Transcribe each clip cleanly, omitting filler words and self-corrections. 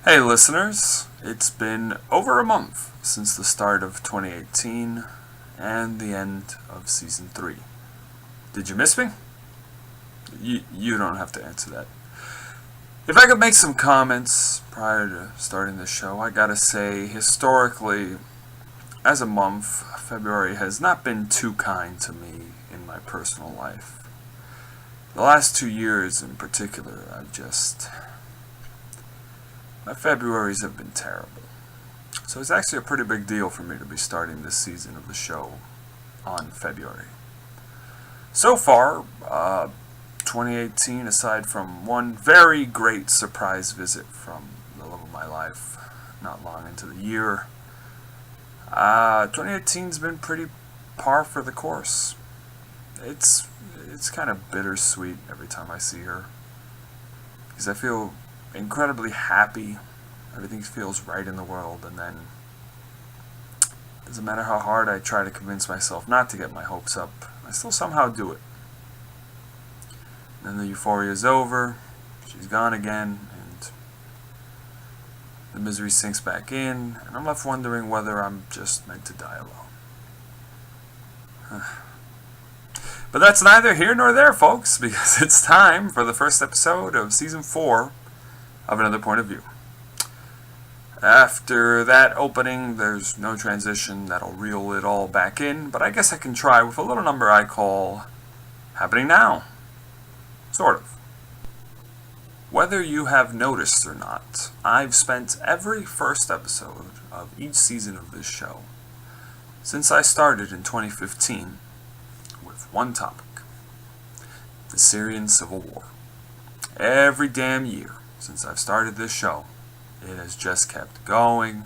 Hey listeners, it's been over a month since the start of 2018 and the end of Season 3. Did you miss me? You don't have to answer that. If I could make some comments prior to starting the show, I gotta say, historically, as a month, February has not been too kind to me in my personal life. The last 2 years in particular, my Februarys have been terrible. So it's actually a pretty big deal for me to be starting this season of the show on February. So far, 2018, aside from one very great surprise visit from the love of my life not long into the year, 2018's been pretty par for the course. It's kind of bittersweet every time I see her, because I feel incredibly happy. Everything feels right in the world, and then it doesn't matter how hard I try to convince myself not to get my hopes up, I still somehow do it. And then the euphoria is over, she's gone again, and the misery sinks back in, and I'm left wondering whether I'm just meant to die alone. But that's neither here nor there, folks, because it's time for the first episode of Season 4 of Another Point of View. After that opening, there's no transition that'll reel it all back in, but I guess I can try with a little number I call Happening Now. Sort of. Whether you have noticed or not, I've spent every first episode of each season of this show, since I started in 2015, with one topic: the Syrian Civil War. Every damn year since I've started this show, it has just kept going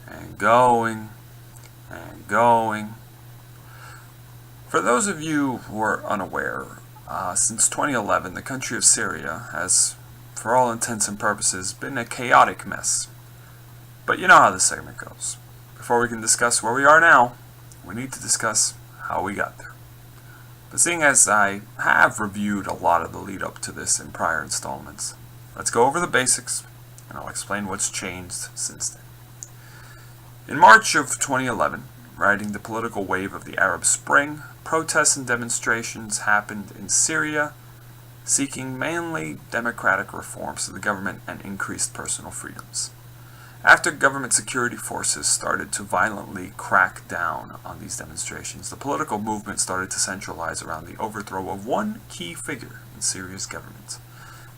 and going and going. For those of you who are unaware, since 2011, the country of Syria has, for all intents and purposes, been a chaotic mess. But you know how this segment goes. Before we can discuss where we are now, we need to discuss how we got there. But seeing as I have reviewed a lot of the lead up to this in prior installments, let's go over the basics, and I'll explain what's changed since then. In March of 2011, riding the political wave of the Arab Spring, protests and demonstrations happened in Syria, seeking mainly democratic reforms to the government and increased personal freedoms. After government security forces started to violently crack down on these demonstrations, the political movement started to centralize around the overthrow of one key figure in Syria's government.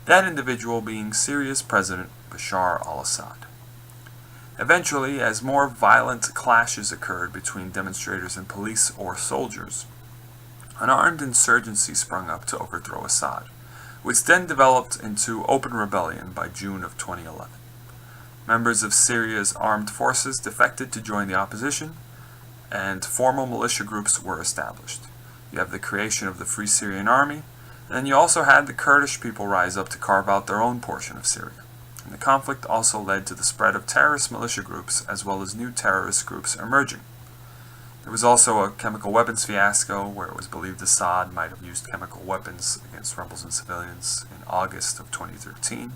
That individual being Syria's President Bashar al-Assad. Eventually, as more violent clashes occurred between demonstrators and police or soldiers, an armed insurgency sprung up to overthrow Assad, which then developed into open rebellion by June of 2011. Members of Syria's armed forces defected to join the opposition, and formal militia groups were established. You have the creation of the Free Syrian Army, and then you also had the Kurdish people rise up to carve out their own portion of Syria. And the conflict also led to the spread of terrorist militia groups as well as new terrorist groups emerging. There was also a chemical weapons fiasco where it was believed Assad might have used chemical weapons against rebels and civilians in August of 2013.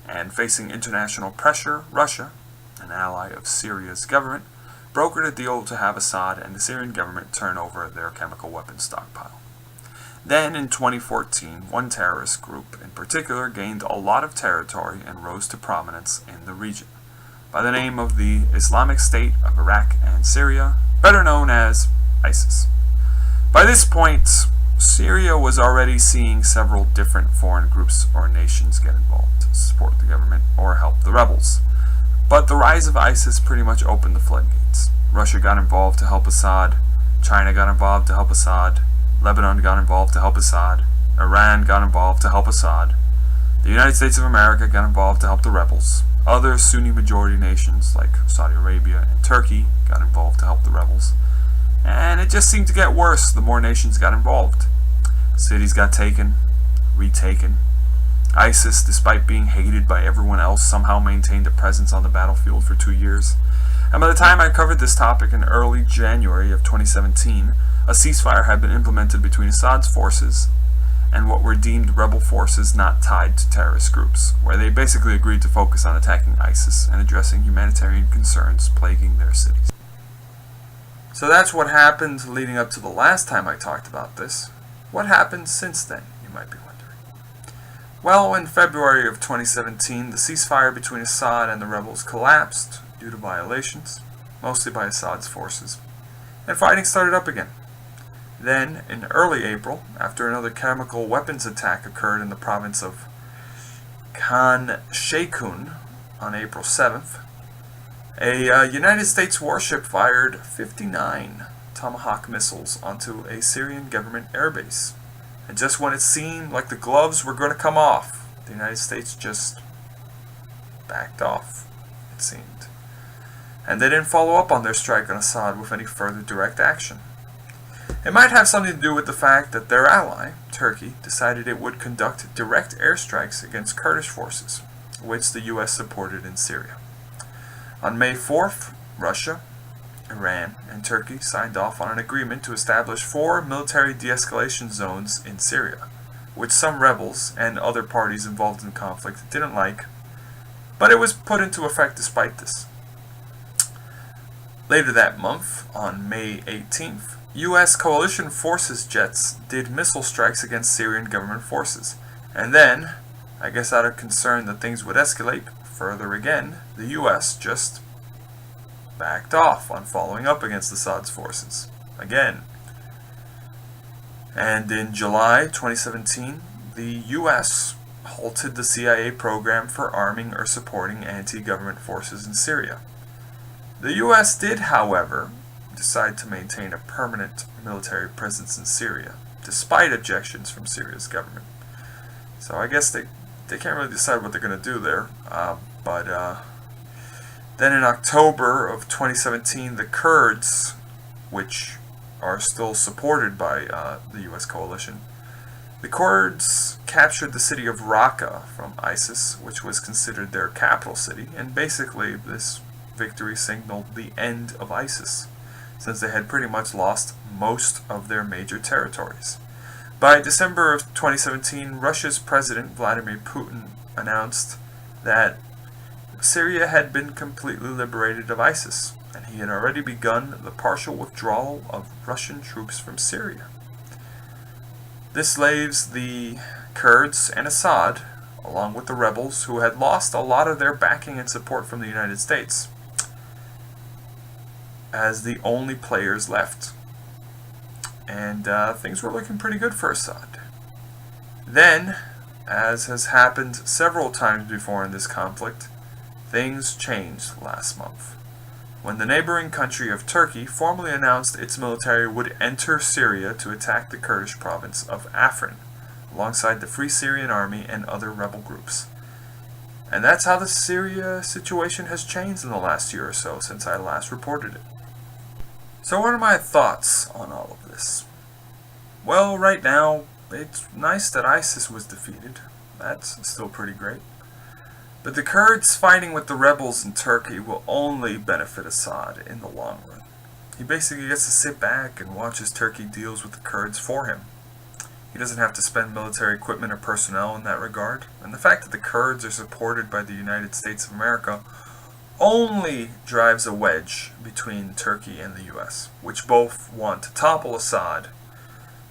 And facing international pressure, Russia, an ally of Syria's government, brokered a deal to have Assad and the Syrian government turn over their chemical weapons stockpile. Then, in 2014, one terrorist group in particular gained a lot of territory and rose to prominence in the region, by the name of the Islamic State of Iraq and Syria, better known as ISIS. By this point, Syria was already seeing several different foreign groups or nations get involved to support the government or help the rebels. But the rise of ISIS pretty much opened the floodgates. Russia got involved to help Assad, China got involved to help Assad, Lebanon got involved to help Assad, Iran got involved to help Assad, the United States of America got involved to help the rebels, other Sunni majority nations like Saudi Arabia and Turkey got involved to help the rebels, and it just seemed to get worse the more nations got involved. Cities got taken, retaken. ISIS, despite being hated by everyone else, somehow maintained a presence on the battlefield for 2 years. And by the time I covered this topic in early January of 2017, a ceasefire had been implemented between Assad's forces and what were deemed rebel forces not tied to terrorist groups, where they basically agreed to focus on attacking ISIS and addressing humanitarian concerns plaguing their cities. So that's what happened leading up to the last time I talked about this. What happened since then, you might be wondering. Well, in February of 2017, the ceasefire between Assad and the rebels collapsed due to violations, mostly by Assad's forces, and fighting started up again. Then, in early April, after another chemical weapons attack occurred in the province of Khan Sheikhoun on April 7th, a United States warship fired 59 Tomahawk missiles onto a Syrian government airbase. And just when it seemed like the gloves were going to come off, the United States just backed off, it seemed. And they didn't follow up on their strike on Assad with any further direct action. It might have something to do with the fact that their ally, Turkey, decided it would conduct direct airstrikes against Kurdish forces, which the U.S. supported in Syria. On May 4th, Russia, Iran, and Turkey signed off on an agreement to establish 4 military de-escalation zones in Syria, which some rebels and other parties involved in the conflict didn't like, but it was put into effect despite this. Later that month, on May 18th, U.S. coalition forces jets did missile strikes against Syrian government forces. And then, I guess out of concern that things would escalate further again, the U.S. just backed off on following up against Assad's forces. Again. And in July 2017, the U.S. halted the CIA program for arming or supporting anti-government forces in Syria. The U.S. did, however, decide to maintain a permanent military presence in Syria, despite objections from Syria's government. So I guess they can't really decide what they're going to do there. Then in October of 2017, the Kurds, which are still supported by the U.S. coalition, the Kurds captured the city of Raqqa from ISIS, which was considered their capital city, and basically this victory signaled the end of ISIS, since they had pretty much lost most of their major territories. By December of 2017, Russia's President Vladimir Putin announced that Syria had been completely liberated of ISIS, and he had already begun the partial withdrawal of Russian troops from Syria. This leaves the Kurds and Assad, along with the rebels who had lost a lot of their backing and support from the United States, as the only players left. And things were looking pretty good for Assad. Then, as has happened several times before in this conflict, things changed last month, when the neighboring country of Turkey formally announced its military would enter Syria to attack the Kurdish province of Afrin, alongside the Free Syrian Army and other rebel groups. And that's how the Syria situation has changed in the last year or so since I last reported it. So what are my thoughts on all of this? Well, right now, it's nice that ISIS was defeated. That's still pretty great. But the Kurds fighting with the rebels in Turkey will only benefit Assad in the long run. He basically gets to sit back and watch as Turkey deals with the Kurds for him. He doesn't have to spend military equipment or personnel in that regard. And the fact that the Kurds are supported by the United States of America only drives a wedge between Turkey and the U.S., which both want to topple Assad,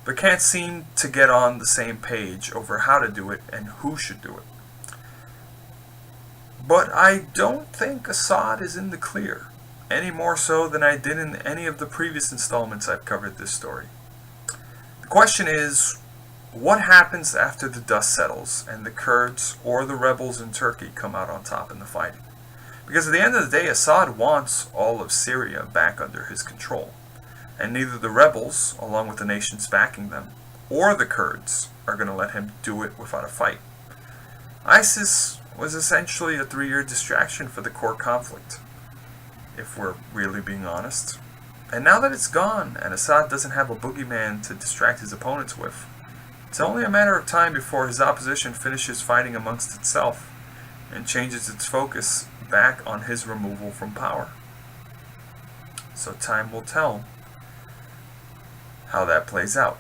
but can't seem to get on the same page over how to do it and who should do it. But I don't think Assad is in the clear, any more so than I did in any of the previous installments I've covered this story. The question is, what happens after the dust settles and the Kurds or the rebels in Turkey come out on top in the fighting? Because at the end of the day, Assad wants all of Syria back under his control. And neither the rebels, along with the nations backing them, or the Kurds are going to let him do it without a fight. ISIS was essentially a 3-year distraction for the core conflict, if we're really being honest. And now that it's gone, and Assad doesn't have a boogeyman to distract his opponents with, it's only a matter of time before his opposition finishes fighting amongst itself and changes its focus back on his removal from power. So time will tell how that plays out.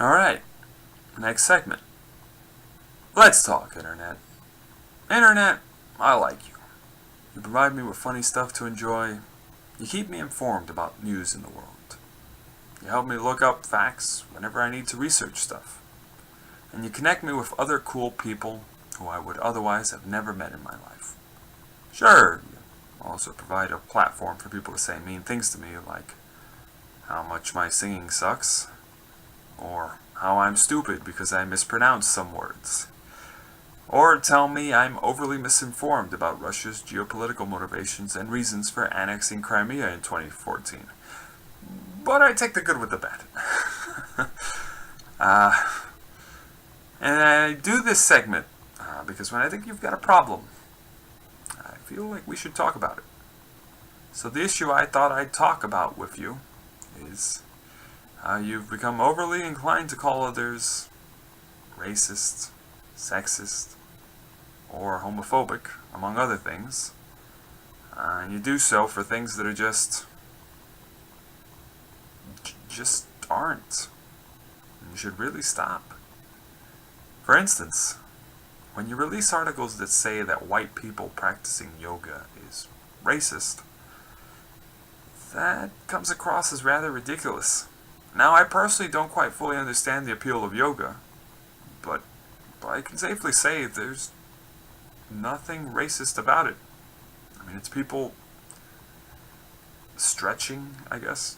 Alright, next segment. Let's talk, Internet. Internet, I like you. You provide me with funny stuff to enjoy. You keep me informed about news in the world. You help me look up facts whenever I need to research stuff. And you connect me with other cool people who I would otherwise have never met in my life. Sure, you also provide a platform for people to say mean things to me, like how much my singing sucks, or how I'm stupid because I mispronounce some words, or tell me I'm overly misinformed about Russia's geopolitical motivations and reasons for annexing Crimea in 2014. But I take the good with the bad. And I do this segment because when I think you've got a problem, I feel like we should talk about it. So the issue I thought I'd talk about with you is how you've become overly inclined to call others racist, sexist, or homophobic, among other things. And you do so for things that are just aren't. And you should really stop. For instance, when you release articles that say that white people practicing yoga is racist, that comes across as rather ridiculous. Now, I personally don't quite fully understand the appeal of yoga, but I can safely say there's nothing racist about it. I mean, it's people stretching, I guess,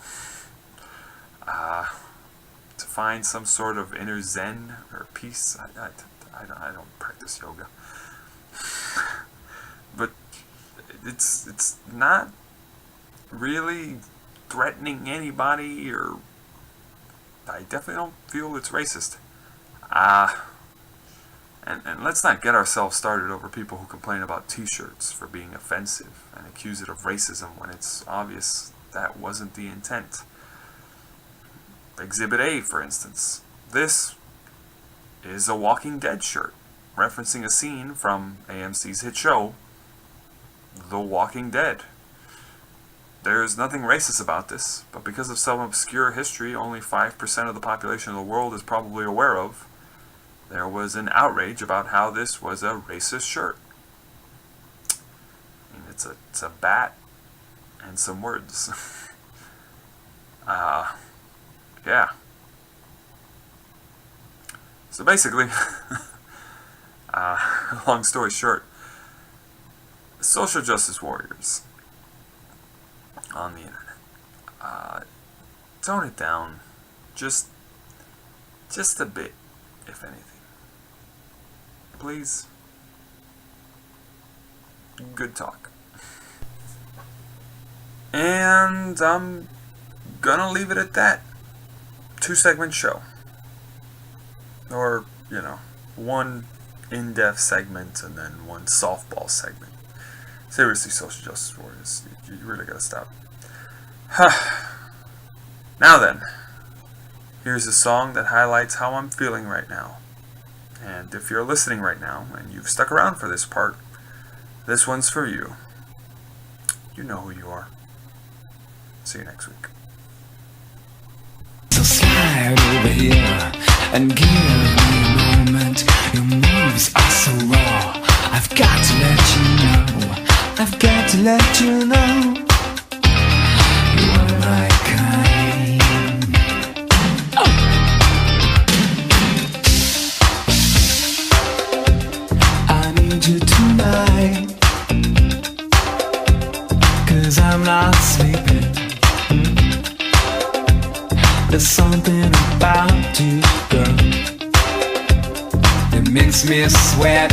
to find some sort of inner zen or peace. I don't practice yoga, but it's not really threatening anybody, or I definitely don't feel it's racist. And let's not get ourselves started over people who complain about t-shirts for being offensive and accuse it of racism when it's obvious that wasn't the intent. Exhibit A, for instance. This is a Walking Dead shirt, referencing a scene from AMC's hit show, The Walking Dead. There's nothing racist about this, but because of some obscure history only 5% of the population of the world is probably aware of, there was an outrage about how this was a racist shirt. I mean, it's a bat and some words. Yeah. So basically, long story short, social justice warriors on the internet, tone it down just a bit, if anything. Please. Good talk. And I'm gonna leave it at that. 2-segment show. Or, one in-depth segment and then one softball segment. Seriously, social justice warriors, you really gotta stop. Now then, here's a song that highlights how I'm feeling right now. And if you're listening right now and you've stuck around for this part, this one's for you. You know who you are. See you next week. So slide over here and give me a moment. Your moves are so raw. I've got to let you know. I've got to let you know. You are my kind. I need you tonight, 'cause I'm not sleeping. There's something about you, girl, that makes me sweat.